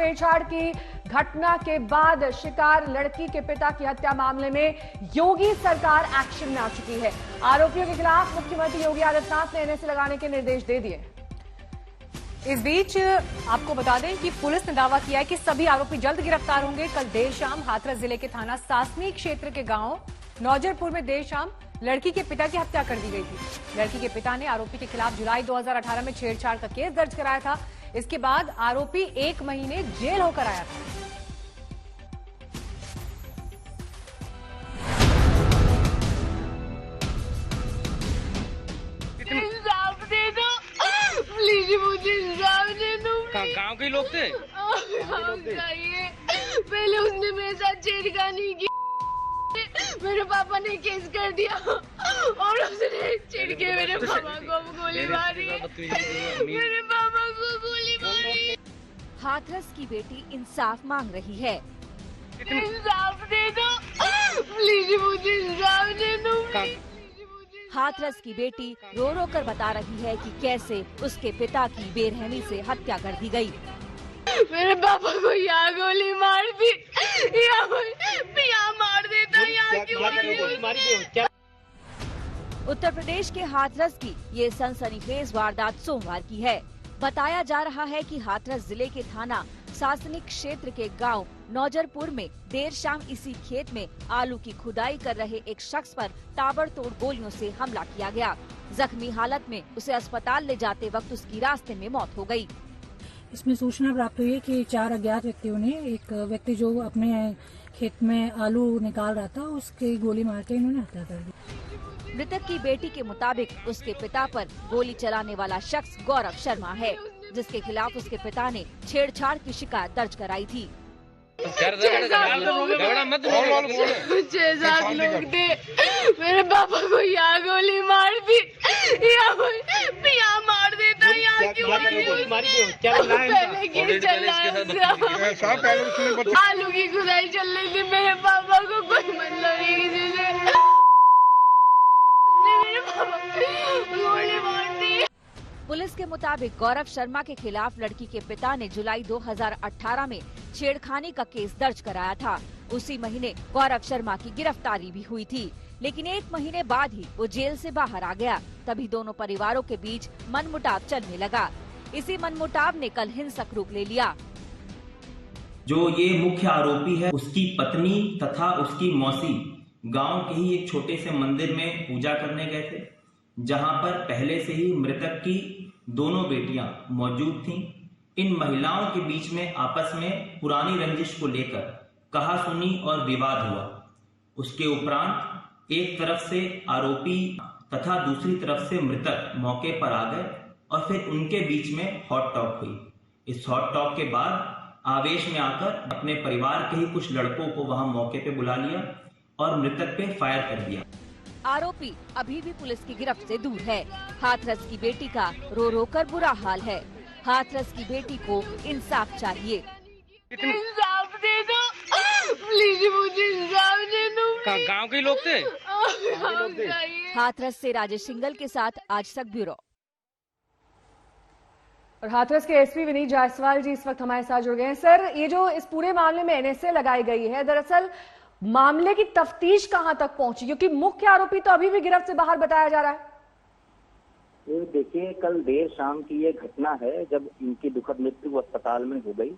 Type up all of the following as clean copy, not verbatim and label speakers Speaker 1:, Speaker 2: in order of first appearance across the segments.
Speaker 1: छेड़छाड़ की घटना के बाद शिकार लड़की के पिता की हत्या मामले में योगी सरकार एक्शन में आ चुकी है। आरोपियों के खिलाफ मुख्यमंत्री योगी आदित्यनाथ ने एनएसए लगाने के निर्देश दे दिए।
Speaker 2: इस बीच आपको बता दें कि पुलिस ने दावा किया है कि सभी आरोपी जल्द गिरफ्तार होंगे। कल देर शाम हाथरस जिले के थाना सासनी क्षेत्र के गांव नौजरपुर में देर शाम लड़की के पिता की हत्या कर दी गई थी। लड़की के पिता ने आरोपी के खिलाफ जुलाई 2018 में छेड़छाड़ का केस दर्ज कराया था। इसके बाद आरोपी 1 महीने जेल होकर आया था।
Speaker 3: इंसाफ दे दो प्लीज, मुझे इंसाफ दे दो।
Speaker 4: गांव के लोग थे?
Speaker 3: पहले उसने मेरे साथ छेड़खानी की, मेरे पापा ने केस कर दिया और उसने चिढ़ के मेरे पापा को गोली मारी, मेरे पापा को गोली मारी।
Speaker 5: हाथरस की बेटी इंसाफ मांग रही है।
Speaker 3: इंसाफ दे दो प्लीज, मुझे इंसाफ दे दो।
Speaker 5: हाथरस की बेटी रो रो कर बता रही है कि कैसे उसके पिता की बेरहमी से हत्या कर दी गई।
Speaker 3: मेरे पापा को यहाँ गोली मार दी, यहाँ मार देता, यहाँ क्यों?
Speaker 5: उत्तर प्रदेश के हाथरस की ये सनसनीखेज वारदात सोमवार की है। बताया जा रहा है कि हाथरस जिले के थाना सासनिक क्षेत्र के गांव नौजरपुर में देर शाम इसी खेत में आलू की खुदाई कर रहे एक शख्स पर ताबड़तोड़ गोलियों से हमला किया गया। जख्मी हालत में उसे अस्पताल ले जाते वक्त उसकी रास्ते में मौत हो गई।
Speaker 6: इसमें सूचना प्राप्त हुई है कि 4 अज्ञात व्यक्तियों ने एक व्यक्ति जो अपने खेत में आलू निकाल रहा था उसकी गोली मार के इन्होंने हत्या कर दी।
Speaker 5: मृतक की बेटी के मुताबिक उसके पिता पर गोली चलाने वाला शख्स गौरव शर्मा है, जिसके खिलाफ उसके पिता ने छेड़छाड़ की शिकायत दर्ज कराई थी।
Speaker 3: 6-7 लोग थे, मेरे पापा को यहाँ गोली मार दी, यहाँ मार देता, यहाँ क्यों? पहले केस चल रहा है, आलू की खुदाई चल रही थी, मेरे पापा को कोई मतलब नहीं किसी से, मेरे पापा गोली मार दी।
Speaker 5: पुलिस के मुताबिक गौरव शर्मा के खिलाफ लड़की के पिता ने जुलाई 2018 में छेड़खानी का केस दर्ज कराया था। उसी महीने गौरव शर्मा की गिरफ्तारी भी हुई थी, लेकिन 1 महीने बाद ही वो जेल से बाहर आ गया। तभी दोनों परिवारों के बीच मनमुटाव चलने लगा। इसी मनमुटाव ने कल हिंसक रूप ले लिया।
Speaker 7: जो ये मुख्य आरोपी है, उसकी पत्नी तथा उसकी मौसी गांव के ही एक छोटे से मंदिर में पूजा करने गए थे, जहां पर पहले से ही मृतक की दोनों बेटियां मौजूद थीं। इन महिलाओं के बीच में आपस में पुरानी रंजिश को लेकर कहासुनी और विवाद हुआ। उसके उपरांत एक तरफ से आरोपी तथा दूसरी तरफ से मृतक मौके पर आ गए और फिर उनके बीच में हॉट टॉक हुई। इस हॉट टॉक के बाद आवेश में आकर अपने परिवार के ही कुछ लड़कों को वहां मौके पे बुला लिया और मृतक पे फायर कर दिया।
Speaker 5: आरोपी अभी भी पुलिस की गिरफ्त से दूर है। हाथरस की बेटी का रो रो कर बुरा हाल है। हाथरस की बेटी को इंसाफ चाहिए।
Speaker 3: इंसाफ दे दो प्लीज, मुझे इंसाफ दे दो।
Speaker 4: गांव के लोग थे?
Speaker 5: हाथरस से राजेश सिंगल के साथ आज तक ब्यूरो।
Speaker 1: और हाथरस के एसपी विनीत जायसवाल जी इस वक्त हमारे साथ जुड़ गए हैं। सर, ये जो इस पूरे मामले में एनएसए लगाई गई है, दरअसल मामले की तफ्तीश कहां तक पहुंची, क्योंकि मुख्य आरोपी तो अभी भी गिरफ्त से बाहर बताया जा रहा है।
Speaker 8: ये देखिए, कल देर शाम की ये घटना है जब इनकी दुखद मृत्यु अस्पताल में हो गई।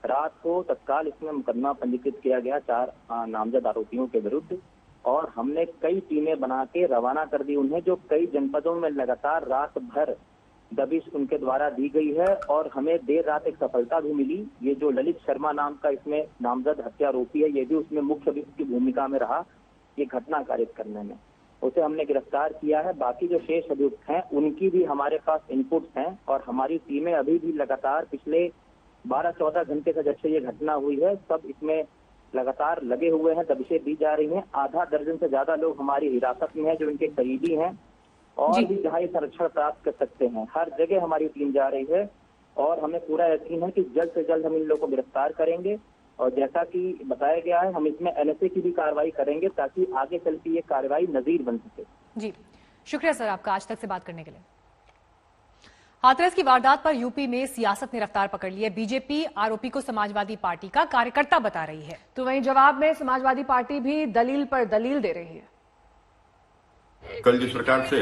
Speaker 8: रात को तत्काल इसमें मुकदमा पंजीकृत किया गया 4 नामजद आरोपियों के विरुद्ध, और हमने कई टीमें बना के रवाना कर दी उन्हें, जो कई जनपदों में लगातार रात भर दबिश उनके द्वारा दी गई है। और हमें देर रात एक सफलता भी मिली। ये जो ललित शर्मा नाम का इसमें नामजद हत्यारोपी है, ये भी उसमें मुख्य अभियुक्त की भूमिका में रहा ये घटना कारित करने में। उसे हमने गिरफ्तार किया है। बाकी जो शेष अभियुक्त हैं उनकी भी हमारे पास इनपुट्स हैं, और हमारी टीमें अभी भी लगातार पिछले 12-14 घंटे से जब से ये घटना हुई है सब इसमें लगातार लगे हुए हैं, दबिशें दी जा रही हैं। आधा दर्जन से ज्यादा लोग हमारी हिरासत में हैं जो इनके करीबी हैं और भी जहाँ ये संरक्षण प्राप्त कर सकते हैं। हर जगह हमारी टीम जा रही है और हमें पूरा यकीन है कि जल्द से जल्द हम इन लोगों को गिरफ्तार करेंगे। और जैसा कि बताया गया है, हम इसमें एनएसए की भी कार्रवाई करेंगे ताकि आगे चल के ये कार्रवाई नजीर बन सके।
Speaker 2: जी, शुक्रिया सर आपका आज तक से बात करने के लिए। हाथरस की वारदात पर यूपी में सियासत ने रफ्तार पकड़ ली है। बीजेपी आरोपी को समाजवादी पार्टी का कार्यकर्ता बता रही है,
Speaker 1: तो वहीं जवाब में समाजवादी पार्टी भी दलील पर दलील दे रही है।
Speaker 9: कल जिस प्रकार से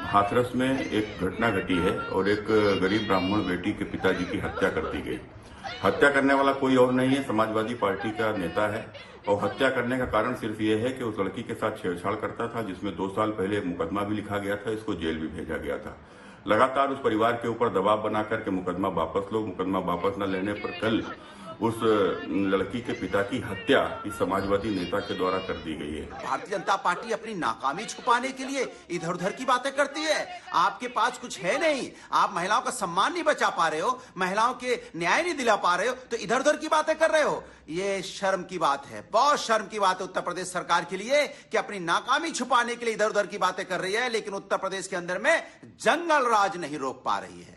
Speaker 9: हाथरस में एक घटना घटी है और एक गरीब ब्राह्मण बेटी के पिताजी की हत्या कर दी गई। हत्या करने वाला कोई और नहीं है, समाजवादी पार्टी का नेता है और हत्या करने का कारण सिर्फ ये है कि उस लड़की के साथ छेड़छाड़ करता था, जिसमें 2 साल पहले मुकदमा भी लिखा गया था, इसको जेल भी भेजा गया था। लगातार उस परिवार के ऊपर दबाव बना करके मुकदमा वापस लो, मुकदमा वापस न लेने पर कल उस लड़की के पिता की हत्या इस समाजवादी नेता के द्वारा कर दी गई है।
Speaker 10: भारतीय जनता पार्टी अपनी नाकामी छुपाने के लिए इधर उधर की बातें करती है। आपके पास कुछ है नहीं, आप महिलाओं का सम्मान नहीं बचा पा रहे हो, महिलाओं के न्याय नहीं दिला पा रहे हो, तो इधर उधर की बातें कर रहे हो। ये शर्म की बात है, बहुत शर्म की बात है उत्तर प्रदेश सरकार के लिए कि अपनी नाकामी छुपाने के लिए इधर उधर की बातें कर रही है, लेकिन उत्तर प्रदेश के अंदर में जंगल राज नहीं रोक पा रही है।